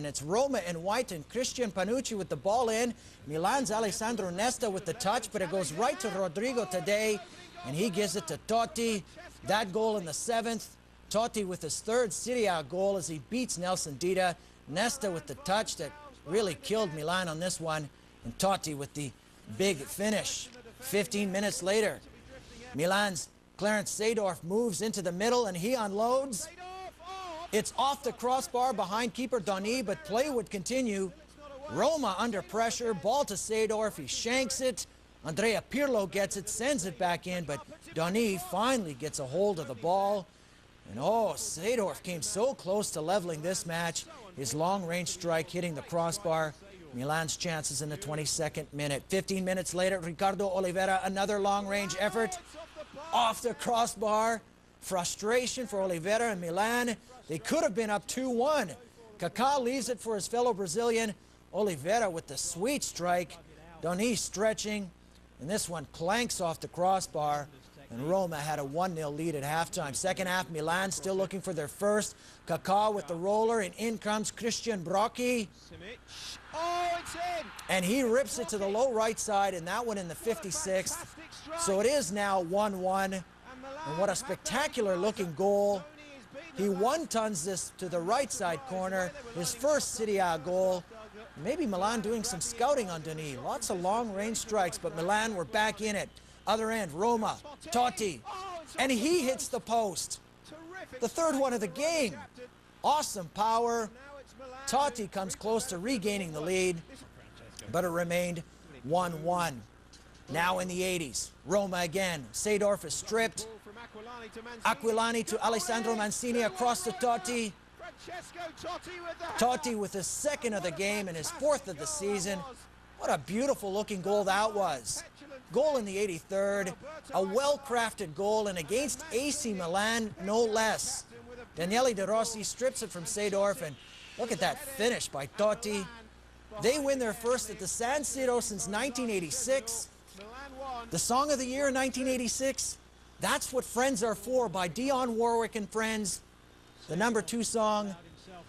and it's Roma in white and Christian Panucci with the ball in. Milan's Alessandro Nesta with the touch, but it goes right to Rodrigo today, and he gives it to Totti. That goal in the 7th. Totti with his 3rd Serie A goal as he beats Nelson Dida. Nesta with the touch that really killed Milan on this one, and Totti with the big finish. 15 minutes later, Milan's Clarence Seedorf moves into the middle and he unloads. It's off the crossbar behind keeper Donny, but play would continue. Roma under pressure, ball to Seedorf, he shanks it. Andrea Pirlo gets it, sends it back in, but Donny finally gets a hold of the ball. And oh, Seedorf came so close to leveling this match. His long-range strike hitting the crossbar. Milan's chances in the 22nd minute. 15 minutes later, Ricardo Oliveira, another long-range effort. Off the crossbar. Frustration for Oliveira and Milan. They could have been up 2-1. Kaká leaves it for his fellow Brazilian. Oliveira with the sweet strike. Donny stretching. And this one clanks off the crossbar. And Roma had a 1-0 lead at halftime. Second half, Milan still looking for their first. Kaká with the roller, and in comes Christian Brocchi. Oh, it's in! And he rips it to the low right side, and that one in the 56th. So it is now 1-1. And what a spectacular looking goal. He one-tons this to the right side corner, his first Serie A goal. Maybe Milan doing some scouting on Donny. Lots of long-range strikes, but Milan were back in it. Other end, Roma, Totti, and he hits the post. The 3rd one of the game. Awesome power. Totti comes close to regaining the lead, but it remained 1-1. Now in the 80s, Roma again. Seedorf is stripped. Aquilani to Alessandro Mancini across to Totti. Totti with his 2nd of the game and his 4th of the season. What a beautiful looking goal that was. Goal in the 83rd, a well-crafted goal, and against AC Milan, no less. Daniele De Rossi strips it from Seedorf, and look at that finish by Totti. They win their first at the San Siro since 1986. The Song of the Year in 1986, That's What Friends Are For by Dionne Warwick and Friends. The #2 song.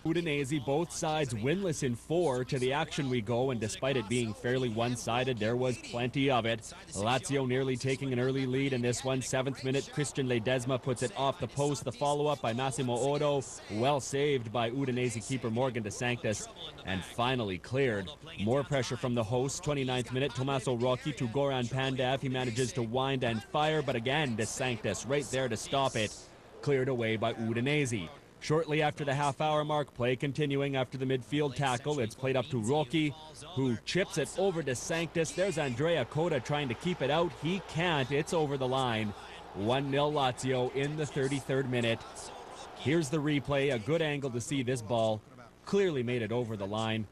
Udinese, both sides winless in 4. To the action we go, and despite it being fairly one-sided, there was plenty of it. Lazio nearly taking an early lead in this one. 7th minute, Christian Ledesma puts it off the post. The follow-up by Massimo Odo, well saved by Udinese keeper Morgan De Sanctis, and finally cleared. More pressure from the hosts. 29th minute, Tommaso Rocchi to Goran Pandev. He manages to wind and fire, but again, De Sanctis right there to stop it. Cleared away by Udinese. Shortly after the half-hour mark, play continuing after the midfield tackle. It's played up to Rocchi, who chips it over to Sanctis. There's Andrea Coda trying to keep it out. He can't. It's over the line. 1-0 Lazio in the 33rd minute. Here's the replay. A good angle to see this ball. Clearly made it over the line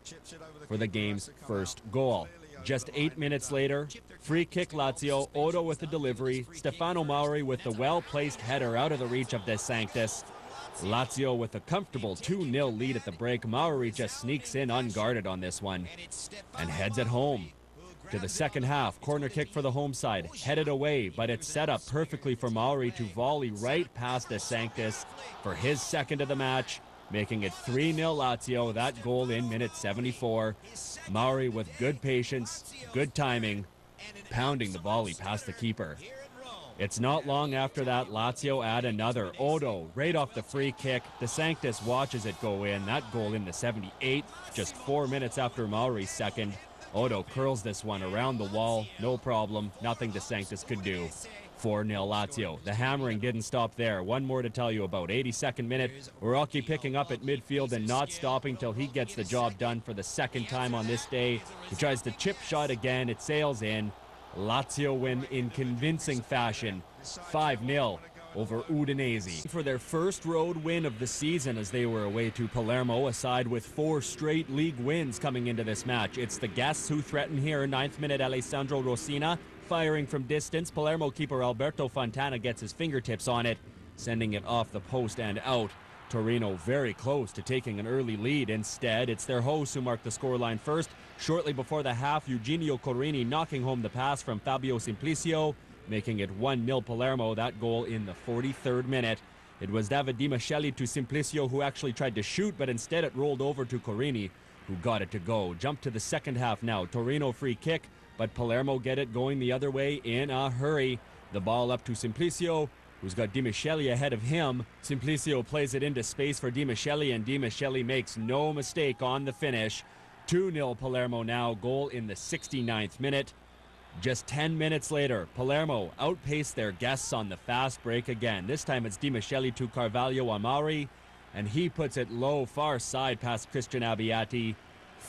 for the game's first goal. Just 8 minutes later, free kick Lazio. Odo with the delivery. Stefano Mauri with the well-placed header out of the reach of De Sanctis. Lazio with a comfortable 2-0 lead at the break. Mauri just sneaks in unguarded on this one and heads it home. To the second half, corner kick for the home side. Headed away, but it's set up perfectly for Mauri to volley right past De Sanctis for his 2nd of the match, making it 3-0 Lazio. That goal in minute 74. Mauri with good patience, good timing, pounding the volley past the keeper. It's not long after that, Lazio add another. Odo, right off the free kick. De Sanctis watches it go in. That goal in the 78th, just 4 minutes after Mauri's 2nd. Odo curls this one around the wall. No problem. Nothing De Sanctis could do. 4-0 Lazio. The hammering didn't stop there. One more to tell you about. 82nd minute. Rocchi picking up at midfield and not stopping till he gets the job done for the 2nd time on this day. He tries the chip shot again. It sails in. Lazio win in convincing fashion, 5-0 over Udinese. For their first road win of the season as they were away to Palermo, a side with 4 straight league wins coming into this match. It's the guests who threaten here. 9th minute, Alessandro Rossina firing from distance. Palermo keeper Alberto Fontana gets his fingertips on it, sending it off the post and out. Torino very close to taking an early lead. Instead, it's their hosts who mark the scoreline first. Shortly before the half, Eugenio Corrini knocking home the pass from Fabio Simplicio, making it 1-0 Palermo. That goal in the 43rd minute. It was David Di Michele to Simplicio who actually tried to shoot, but instead it rolled over to Corini, who got it to go. Jump to the second half now. Torino free kick, but Palermo get it going the other way in a hurry. The ball up to Simplicio, who's got Di Michele ahead of him. Simplicio plays it into space for Di Michele, and Di Michele makes no mistake on the finish. 2-0 Palermo now, goal in the 69th minute. Just 10 minutes later, Palermo outpaced their guests on the fast break again. This time it's Di Michele to Carvalho Amari, and he puts it low, far side past Christian Abbiati.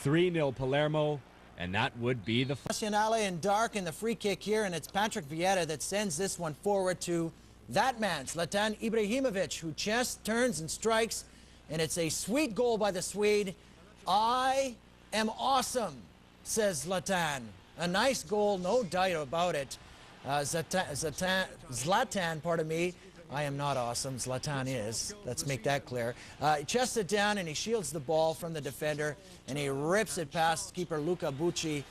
3-0 Palermo, and that would be the... Nazionale in dark in the free kick here, and it's Patrick Vieira that sends this one forward to that man, Zlatan Ibrahimovic, who just turns and strikes, and it's a sweet goal by the Swede. I am awesome, says Zlatan. A nice goal, no doubt about it. Zlatan, pardon me. I am not awesome. Zlatan is. Let's make that clear. He chests it down and he shields the ball from the defender and he rips it past keeper Luca Bucci.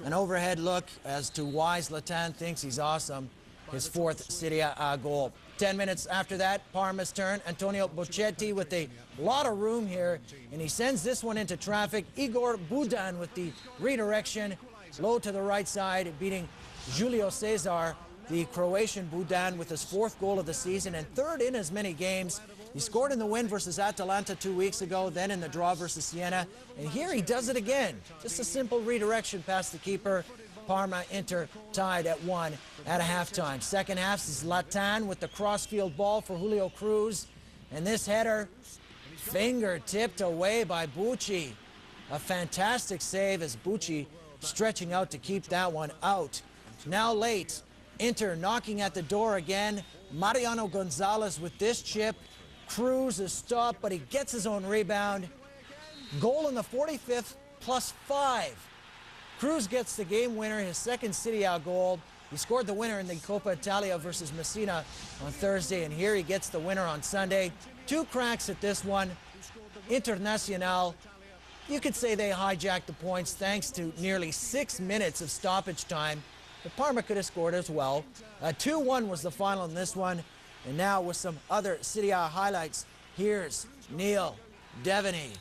An overhead look as to why Zlatan thinks he's awesome. His fourth Serie A goal. 10 minutes after that, Parma's turn. Antonio Bocchetti with a lot of room here, and he sends this one into traffic. Igor Budan with the redirection, low to the right side, beating Julio Cesar, the Croatian Budan, with his fourth goal of the season and third in as many games. He scored in the win versus Atalanta 2 weeks ago, then in the draw versus Siena, and here he does it again. Just a simple redirection past the keeper. Parma Inter tied at 1 at a halftime. Second half, Zlatan with the crossfield ball for Julio Cruz. And this header, finger tipped away by Bucci. A fantastic save as Bucci stretching out to keep that one out. Now late, Inter knocking at the door again. Mariano Gonzalez with this chip. Cruz is stopped, but he gets his own rebound. Goal in the 45th, +5. Cruz gets the game winner, his second Serie A goal. He scored the winner in the Coppa Italia versus Messina on Thursday, and here he gets the winner on Sunday. 2 cracks at this one. Internazionale, you could say they hijacked the points thanks to nearly 6 minutes of stoppage time. But Parma could have scored as well. 2-1 was the final in this one. And now with some other Serie A highlights, here's Neil Devaney.